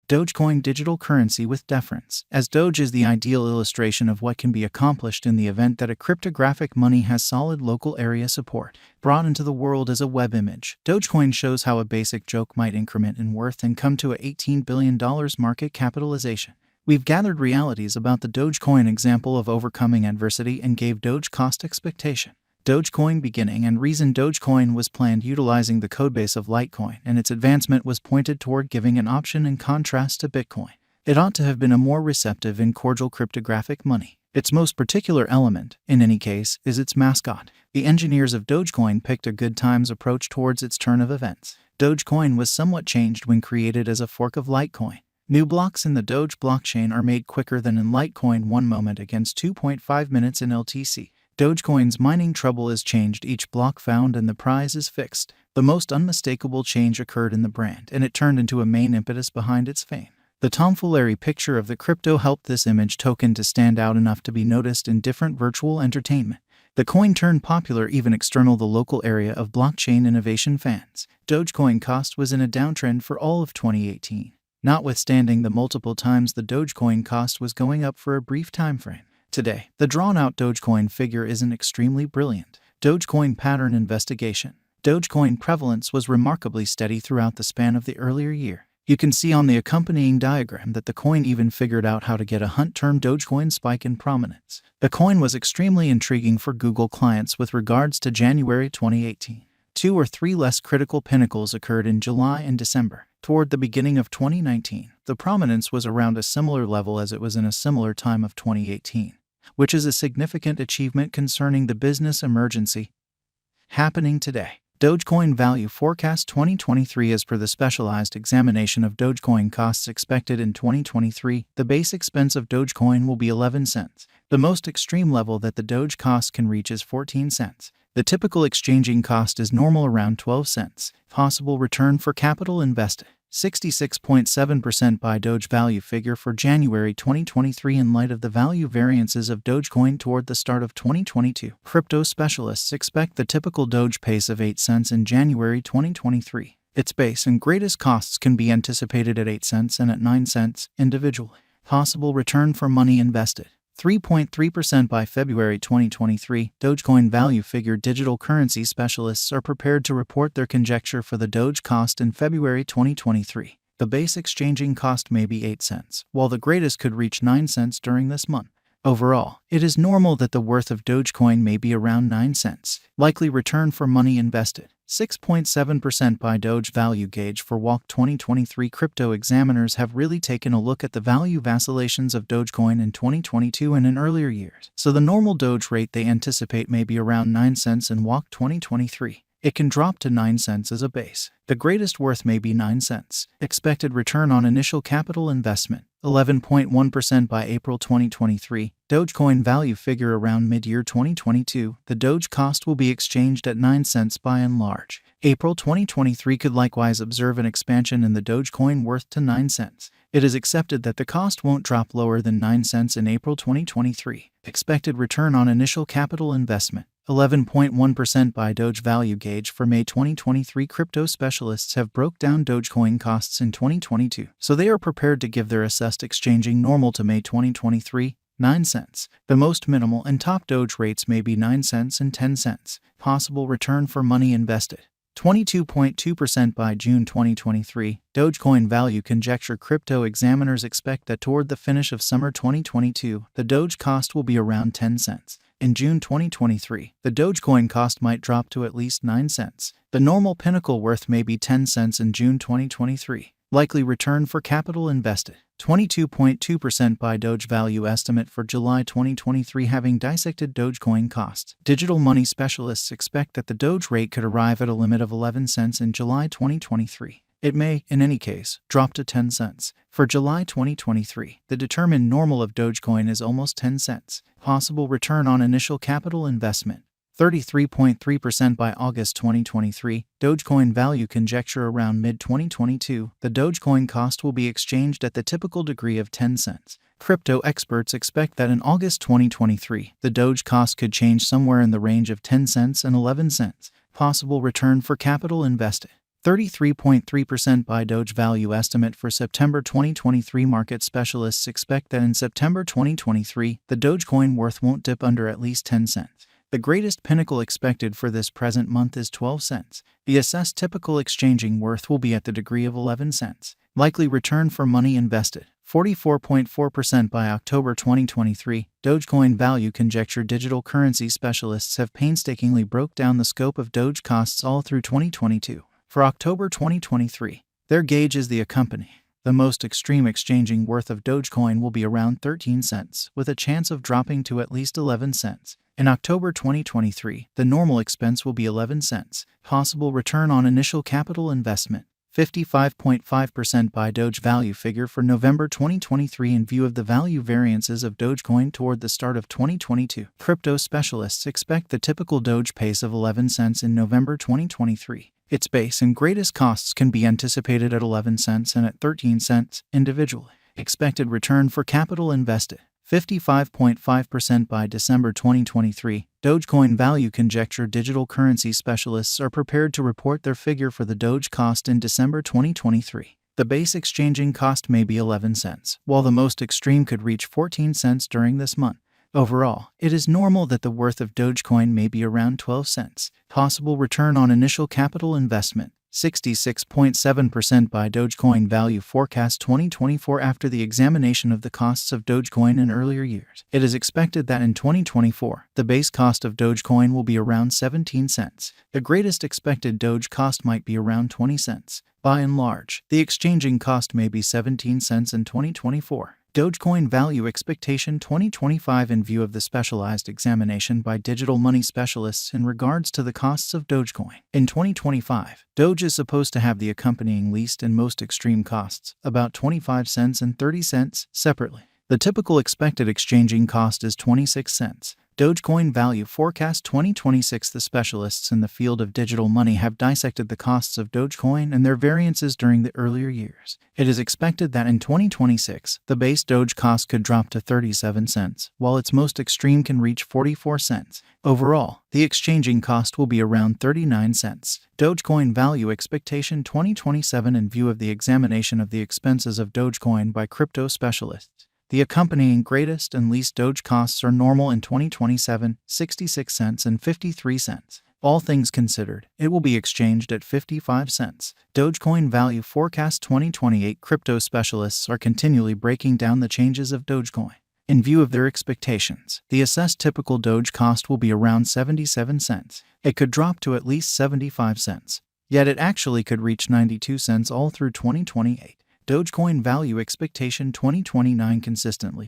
Dogecoin digital currency with deference, as Doge is the ideal illustration of what can be accomplished in the event that a cryptographic money has solid local area support. Brought into the world as a web image, Dogecoin shows how a basic joke might increment in worth and come to a $18 billion market capitalization. We've gathered realities about the Dogecoin example of overcoming adversity and gave Doge cost expectation. Dogecoin beginning and reason. Dogecoin was planned utilizing the codebase of Litecoin, and its advancement was pointed toward giving an option in contrast to Bitcoin. It ought to have been a more receptive and cordial cryptographic money. Its most particular element, in any case, is its mascot. The engineers of Dogecoin picked a good times approach towards its turn of events. Dogecoin was somewhat changed when created as a fork of Litecoin. New blocks in the Doge blockchain are made quicker than in Litecoin, 1 moment against 2.5 minutes in LTC. Dogecoin's mining trouble is changed, each block found and the prize is fixed. The most unmistakable change occurred in the brand, and it turned into a main impetus behind its fame. The tomfoolery picture of the crypto helped this image token to stand out enough to be noticed in different virtual entertainment. The coin turned popular even external the local area of blockchain innovation fans. Dogecoin cost was in a downtrend for all of 2018. Notwithstanding the multiple times the Dogecoin cost was going up for a brief time frame. Today, the drawn-out Dogecoin figure isn't extremely brilliant. Dogecoin pattern investigation. Dogecoin prevalence was remarkably steady throughout the span of the earlier year. You can see on the accompanying diagram that the coin even figured out how to get a hunt-term Dogecoin spike in prominence. The coin was extremely intriguing for Google clients with regards to January 2018. 2 or 3 less critical pinnacles occurred in July and December. Toward the beginning of 2019, the prominence was around a similar level as it was in a similar time of 2018, which is a significant achievement concerning the business emergency happening today. Dogecoin value forecast 2023. As per the specialized examination of Dogecoin costs expected in 2023, the base expense of Dogecoin will be 11 cents. The most extreme level that the Doge cost can reach is 14 cents. The typical exchanging cost is normal around 12 cents. Possible return for capital invested. 66.7% by Doge value figure for January 2023 in light of the value variances of Dogecoin toward the start of 2022. Crypto specialists expect the typical Doge pace of 8 cents in January 2023. Its base and greatest costs can be anticipated at 8 cents and at 9 cents individually. Possible return for money invested. 3.3% by February 2023. Dogecoin value figure. Digital currency specialists are prepared to report their conjecture for the Doge cost in February 2023. The base exchanging cost may be 8 cents, while the greatest could reach 9 cents during this month. Overall, it is normal that the worth of Dogecoin may be around 9 cents. Likely return for money invested. 6.7% by Doge value gauge for Walk 2023. Crypto examiners have really taken a look at the value vacillations of Dogecoin in 2022 and in earlier years. So the normal Doge rate they anticipate may be around 9 cents in Walk 2023. It can drop to 9 cents as a base. The greatest worth may be 9 cents. Expected return on initial capital investment. 11.1% by April 2023. Dogecoin value figure around mid-year 2022. The Doge cost will be exchanged at 9 cents by and large. April 2023 could likewise observe an expansion in the Dogecoin worth to 9 cents. It is accepted that the cost won't drop lower than 9 cents in April 2023. Expected return on initial capital investment. 11.1% by Doge value gauge for May 2023. Crypto specialists have broke down Dogecoin costs in 2022, so they are prepared to give their assessed exchanging normal to May 2023, 9 cents. The most minimal and top Doge rates may be 9 cents and 10 cents. Possible return for money invested. 22.2% by June 2023. Dogecoin value conjecture. Crypto examiners expect that toward the finish of summer 2022, the Doge cost will be around 10 cents. In June 2023, the Dogecoin cost might drop to at least 9 cents. The normal pinnacle worth may be 10 cents in June 2023. Likely return for capital invested. 22.2% by Doge value estimate for July 2023. Having dissected Dogecoin costs, digital money specialists expect that the Doge rate could arrive at a limit of 11 cents in July 2023. It may, in any case, drop to 10 cents. For July 2023, the determined normal of Dogecoin is almost 10 cents. Possible return on initial capital investment. 33.3% by August 2023. Dogecoin value conjecture around mid-2022. The Dogecoin cost will be exchanged at the typical degree of 10 cents. Crypto experts expect that in August 2023, the Doge cost could change somewhere in the range of 10 cents and 11 cents. Possible return for capital invested. 33.3% by Doge value estimate for September 2023. Market specialists expect that in September 2023, the Dogecoin worth won't dip under at least 10 cents. The greatest pinnacle expected for this present month is 12 cents. The assessed typical exchanging worth will be at the degree of 11 cents. Likely return for money invested, 44.4% by October 2023. Dogecoin value conjecture. Digital currency specialists have painstakingly broke down the scope of Doge costs all through 2022. For October 2023, their gauge is the accompanying. The most extreme exchanging worth of Dogecoin will be around 13 cents, with a chance of dropping to at least 11 cents. In October 2023, the normal expense will be 11 cents. Possible return on initial capital investment, 55.5% by Doge value figure for November 2023 in view of the value variances of Dogecoin toward the start of 2022. Crypto specialists expect the typical Doge pace of 11 cents in November 2023. Its base and greatest costs can be anticipated at 11 cents and at 13 cents individually. Expected return for capital invested, 55.5% by December 2023. Dogecoin value conjecture. Digital currency specialists are prepared to report their figure for the Doge cost in December 2023. The base exchanging cost may be 11 cents, while the most extreme could reach 14 cents during this month. Overall, it is normal that the worth of Dogecoin may be around 12 cents. Possible return on initial capital investment, 66.7% by Dogecoin value forecast 2024. After the examination of the costs of Dogecoin in earlier years, it is expected that in 2024, the base cost of Dogecoin will be around 17 cents. The greatest expected Doge cost might be around 20 cents. By and large, the exchanging cost may be 17 cents in 2024. Dogecoin value expectation 2025 in view of the specialized examination by digital money specialists in regards to the costs of Dogecoin. In 2025, Doge is supposed to have the accompanying least and most extreme costs, about 25 cents and 30 cents, separately. The typical expected exchanging cost is 26 cents. Dogecoin value forecast 2026. The specialists in the field of digital money have dissected the costs of Dogecoin and their variances during the earlier years. It is expected that in 2026, the base Doge cost could drop to 37 cents, while its most extreme can reach 44 cents. Overall, the exchanging cost will be around 39 cents. Dogecoin value expectation 2027 in view of the examination of the expenses of Dogecoin by crypto specialists. The accompanying greatest and least Doge costs are normal in 2027, 66 cents and 53 cents. All things considered, it will be exchanged at 55 cents. Dogecoin value forecast 2028. Crypto specialists are continually breaking down the changes of Dogecoin. In view of their expectations, the assessed typical Doge cost will be around 77 cents. It could drop to at least 75 cents. Yet it actually could reach 92 cents all through 2028. Dogecoin value expectation 2029 consistently